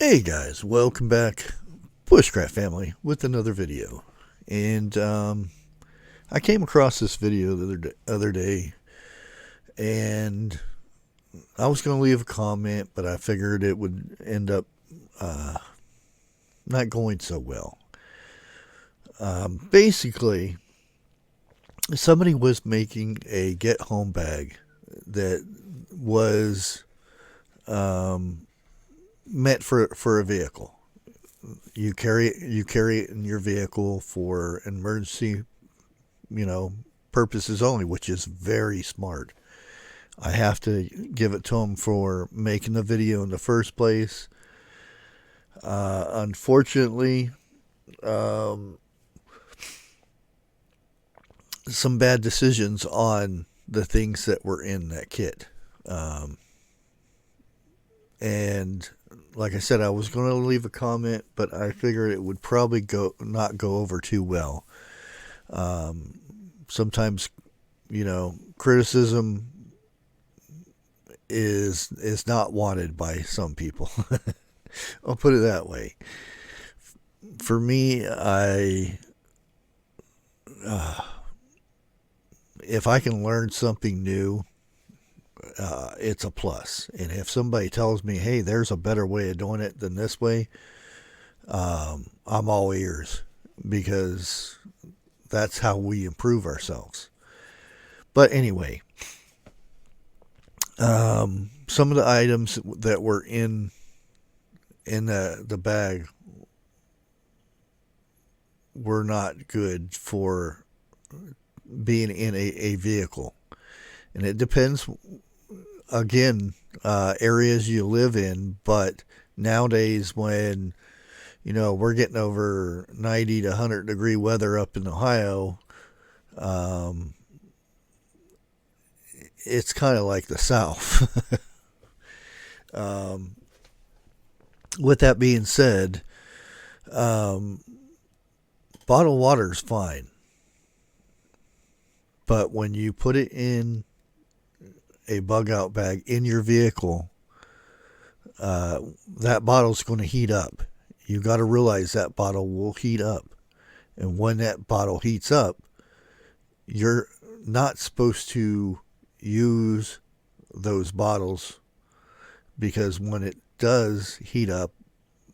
Hey guys, welcome back, Bushcraft family, with another video. And I came across this video the other day, and I was going to leave a comment, but I figured it would end up uh, not going so well. Basically, somebody was making a get home bag that was meant for a vehicle. You carry it in your vehicle for emergency, purposes only, which is very smart. I have to give it to them for making the video in the first place. Unfortunately, um, some bad decisions on the things that were in that kit. Um, and like I said, I was going to leave a comment, but I figured it would probably not go over too well. Sometimes, criticism is not wanted by some people. I'll put it that way. For me, I if I can learn something new, it's a plus. And if somebody tells me, "Hey, there's a better way of doing it than this way," I'm all ears because that's how we improve ourselves. But anyway, some of the items that were in the bag were not good for being in a vehicle, and it depends again, areas you live in. But nowadays, when we're getting over 90 to 100-degree weather up in Ohio, um, it's kind of like the South. um, with that being said, um, bottled water is fine, but when you put it in a bug out bag in your vehicle, that bottle's going to heat up. You got to realize that bottle will heat up. And when that bottle heats up, you're not supposed to use those bottles, because when it does heat up,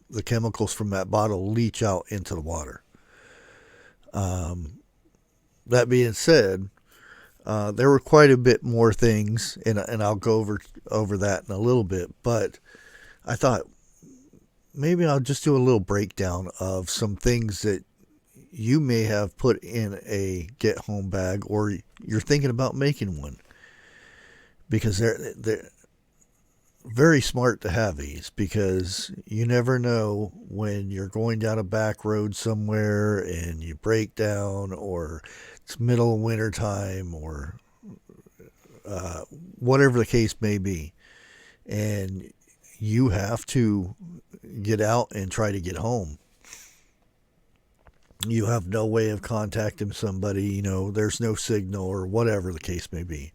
the chemicals from that bottle leach out into the water. That being said, there were quite a bit more things, and I'll go over that in a little bit. But I thought maybe I'll just do a little breakdown of some things that you may have put in a get home bag, or you're thinking about making one, because they're very smart to have these, because you never know when you're going down a back road somewhere and you break down, or it's middle of winter time, or uh, whatever the case may be, and you have to get out and try to get home. You have no way of contacting somebody, there's no signal, or whatever the case may be.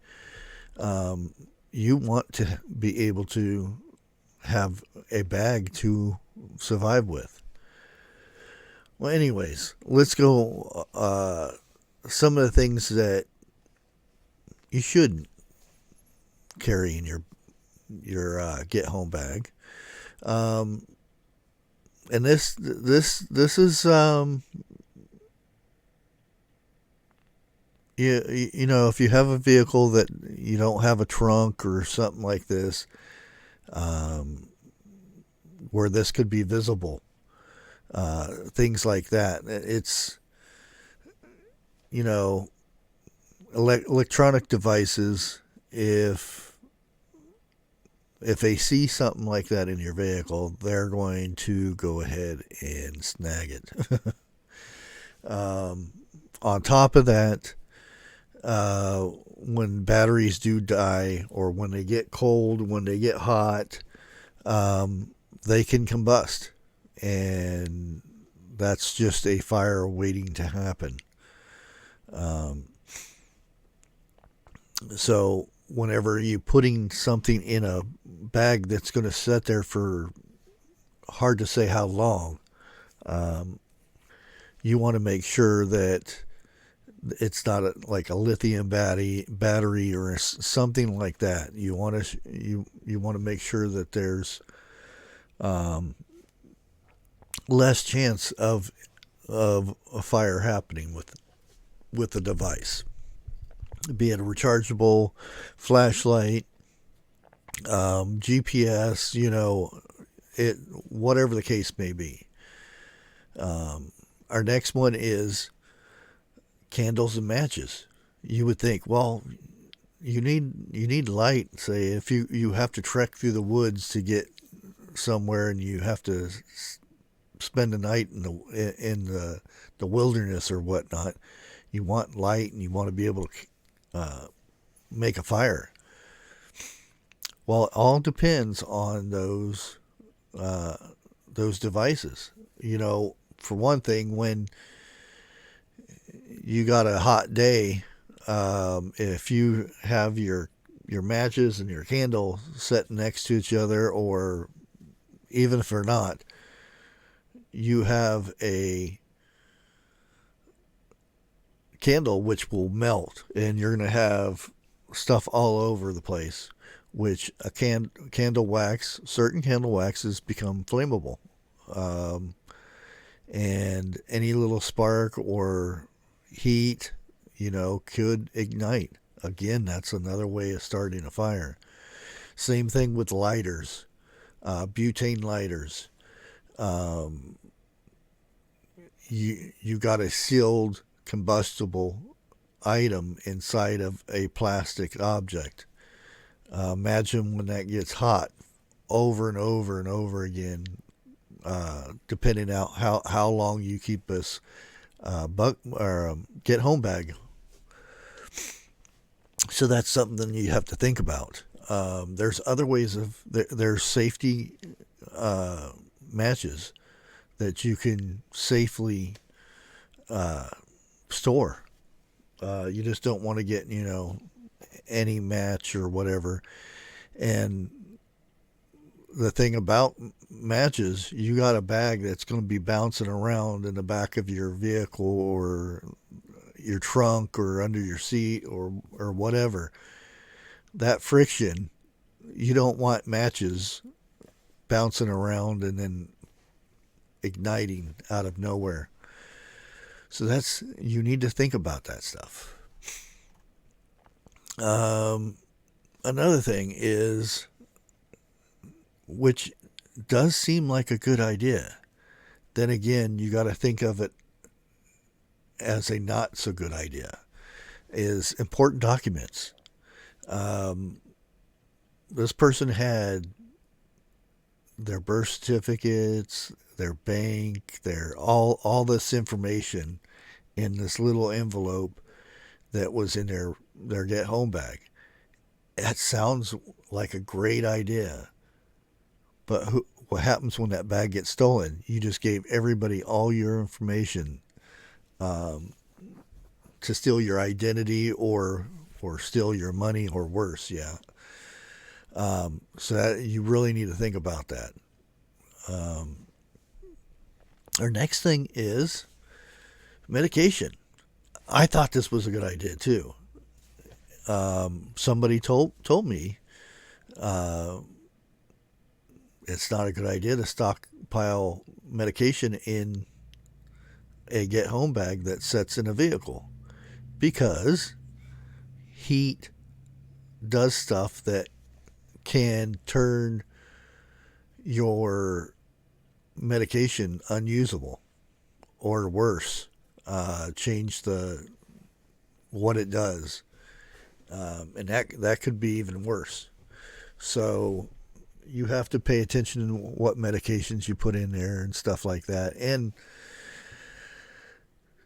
Um, you want to be able to have a bag to survive with. Well, anyways, let's go. Some of the things that you shouldn't carry in your get home bag. Um, and this is if you have a vehicle that you don't have a trunk or something like this, um, where this could be visible, things like that. It's you know electronic devices. If they see something like that in your vehicle, they're going to go ahead and snag it. On top of that, when batteries do die, or when they get cold, when they get hot, they can combust, and that's just a fire waiting to happen. Um, so whenever you're putting something in a bag that's going to sit there for hard to say how long. You want to make sure that it's not like a lithium battery or something like that. You want to make sure that there's less chance of a fire happening with the device, be it a rechargeable flashlight, GPS, it whatever the case may be. Our next one is candles and matches. You would think, well, you need light. Say if you have to trek through the woods to get somewhere and you have to spend the night in the wilderness or whatnot, you want light and you want to be able to make a fire. Well, it all depends on those devices. For one thing, when you got a hot day, if you have your matches and your candle set next to each other, or even if they're not, you have a candle which will melt, and you're going to have stuff all over the place. Which candle wax, certain candle waxes become flammable, and any little spark or heat, could ignite. Again, that's another way of starting a fire. Same thing with lighters, butane lighters. You got a sealed combustible item inside of a plastic object. Imagine when that gets hot over and over and over again, depending on how long you keep this get home bag. So that's something you have to think about. There's other ways there's safety matches that you can safely store. You just don't want to get any match or whatever. And the thing about matches, you got a bag that's going to be bouncing around in the back of your vehicle or your trunk or under your seat or whatever. That friction, you don't want matches bouncing around and then igniting out of nowhere. So you need to think about that stuff. Another thing is, which does seem like a good idea, then again, you got to think of it as a not so good idea, is important documents. This person had their birth certificates, their bank, their all this information in this little envelope that was in their get home bag. That sounds like a great idea. But what happens when that bag gets stolen? You just gave everybody all your information to steal your identity or steal your money or worse, yeah. So you really need to think about that. Our next thing is medication. I thought this was a good idea too. Somebody told me it's not a good idea to stockpile medication in a get home bag that sits in a vehicle, because heat does stuff that can turn your medication unusable or worse, change what it does, and that could be even worse. So you have to pay attention to what medications you put in there and stuff like that. And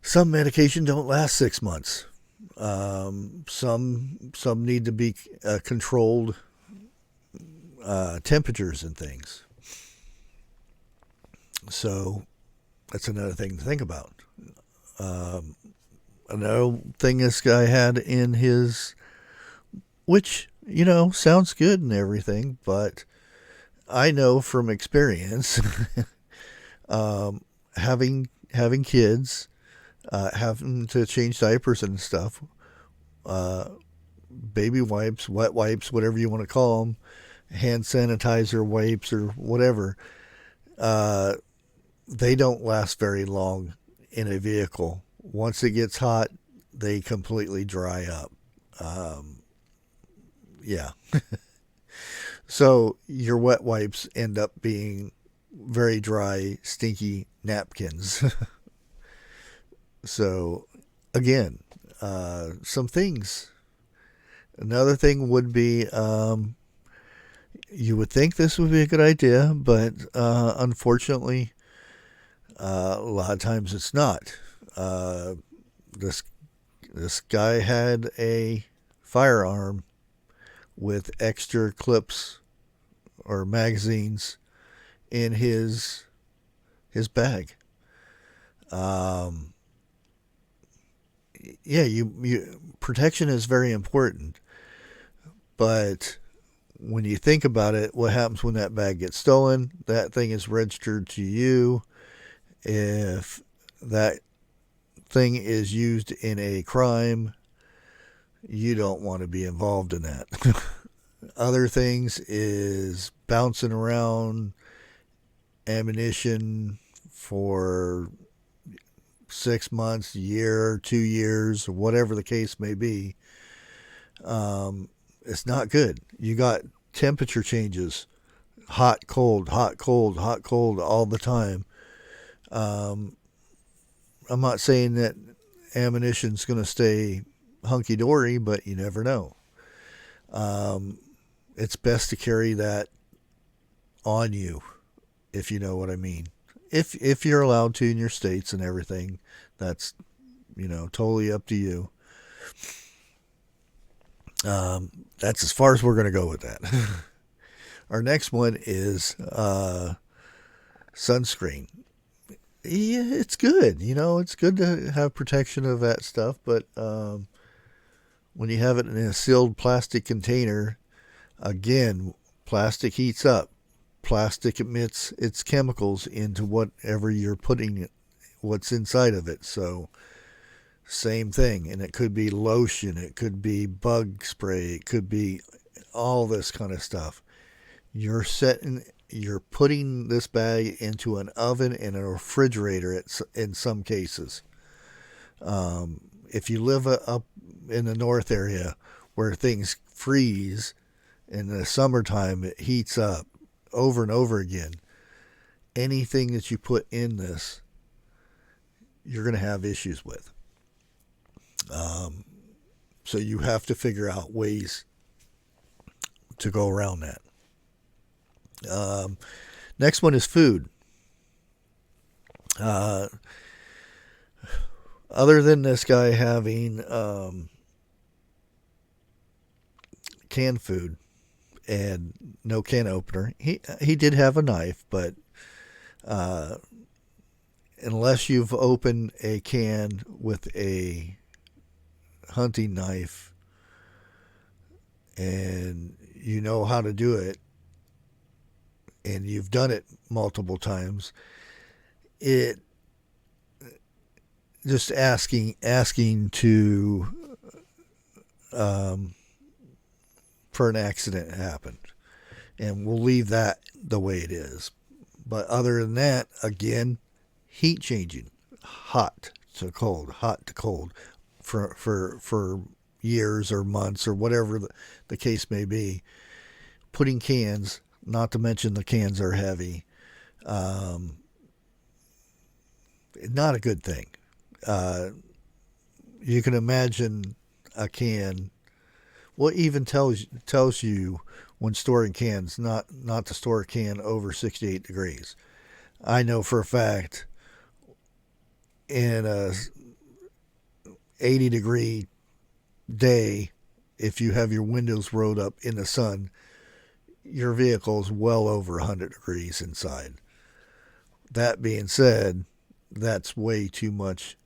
some medication don't last 6 months. Some need to be controlled temperatures and things. So that's another thing to think about. Another thing this guy had in his, which sounds good and everything, but I know from experience, having kids, having to change diapers and stuff, uh, baby wipes, wet wipes, whatever you want to call them, hand sanitizer wipes or whatever. Uh, they don't last very long in a vehicle. Once it gets hot, they completely dry up. Um, yeah. So your wet wipes end up being very dry, stinky napkins. So, again, some things. Another thing would be you would think this would be a good idea, but unfortunately, a lot of times it's not. Uh, this this guy had a firearm with extra clips or magazines in his bag. Um, yeah, you protection is very important, but when you think about it, what happens when that bag gets stolen? That thing is registered to you. If that thing is used in a crime, you don't want to be involved in that. Other things is bouncing around ammunition for 6 months, a year, 2 years, whatever the case may be. It's not good. You got temperature changes, hot, cold, hot, cold, hot, cold all the time. Um, I'm not saying that ammunition's going to stay hunky dory, but you never know. Um, it's best to carry that on you, if you know what I mean. If you're allowed to in your states and everything, that's totally up to you. That's as far as we're going to go with that. Our next one is sunscreen. Yeah, it's good. It's good to have protection of that stuff, but when you have it in a sealed plastic container, again, plastic heats up. Plastic emits its chemicals into whatever you're putting what's inside of it. So, same thing. And it could be lotion, it could be bug spray, it could be all this kind of stuff. You're putting this bag into an oven and a refrigerator in some cases. If you live up in the north area where things freeze in the summertime, it heats up over and over again. Anything that you put in this, you're going to have issues with. Um, so you have to figure out ways to go around that. Um, Next one is food. Uh, Other than this guy having canned food and no can opener, he did have a knife, but uh, unless you've opened a can with a hunting knife and you know how to do it and you've done it multiple times, it just asking to um, for an accident happened, and we'll leave that the way it is. But other than that, again, heat changing, hot to cold, for years or months or whatever the case may be. Putting cans, not to mention the cans are heavy, um, not a good thing. Uh, you can imagine a can. What even tells you when storing cans not to store a can over 68 degrees. I know for a fact in a 80-degree day, if you have your windows rolled up in the sun, your vehicle is well over 100 degrees inside. That being said, that's way too much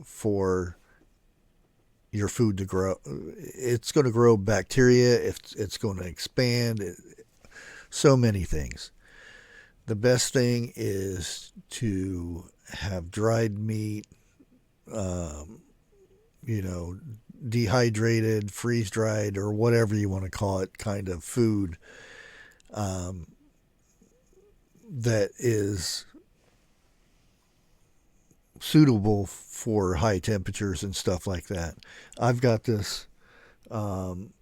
for your food to grow. It's going to grow bacteria. It's going to expand. so many things. The best thing is to have dried meat, um, you know, dehydrated, freeze dried, or whatever you want to call it, kind of food um, that is suitable for high temperatures and stuff like that. I've got this. Um,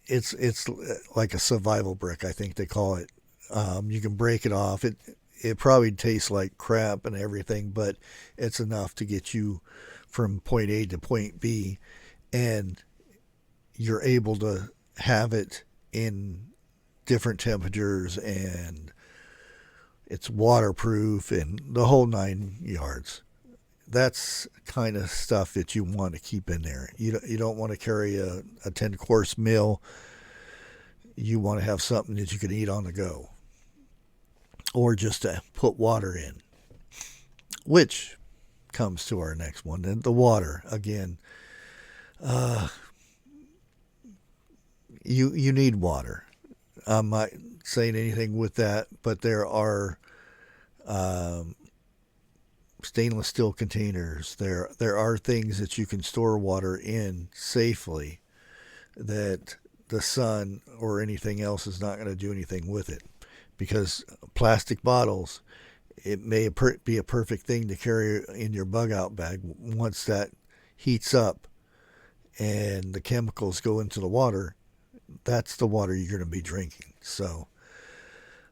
it's like a survival brick, I think they call it. You can break it off. It probably tastes like crap and everything, but it's enough to get you from point A to point B, and you're able to have it in different temperatures, and it's waterproof and the whole 9 yards. That's kind of stuff that you want to keep in there. You don't want to carry a 10-course meal. You want to have something that you can eat on the go, or just to put water in, which comes to our next one. And the water again. Uh, you need water. I'm not saying anything with that, but there are um, stainless steel containers. There are things that you can store water in safely that the sun or anything else is not going to do anything with it. Because plastic bottles, it may be a perfect thing to carry in your bug out bag. Once that heats up and the chemicals go into the water, that's the water you're going to be drinking. So,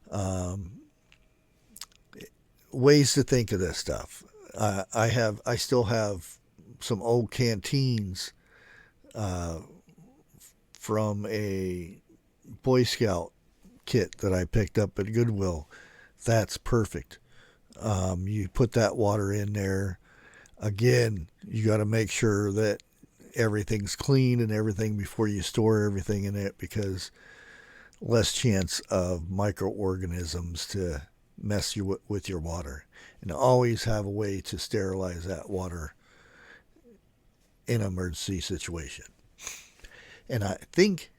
um, ways to think of this stuff. I still have some old canteens uh, from a Boy Scout kit that I picked up at Goodwill. That's perfect. You put that water in there. Again, you got to make sure that everything's clean and everything before you store everything in it, because less chance of microorganisms to mess you with your water. And always have a way to sterilize that water in an emergency situation. And I think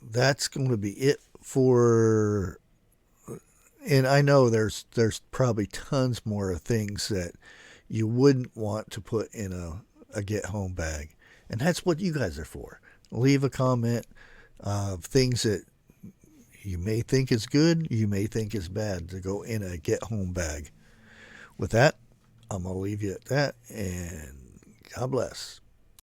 that's going to be it for. And I know there's probably tons more things that you wouldn't want to put in a get home bag, and that's what you guys are for. Leave a comment of things that you may think is good, you may think is bad to go in a get home bag. With that, I'm gonna leave you at that, and God bless.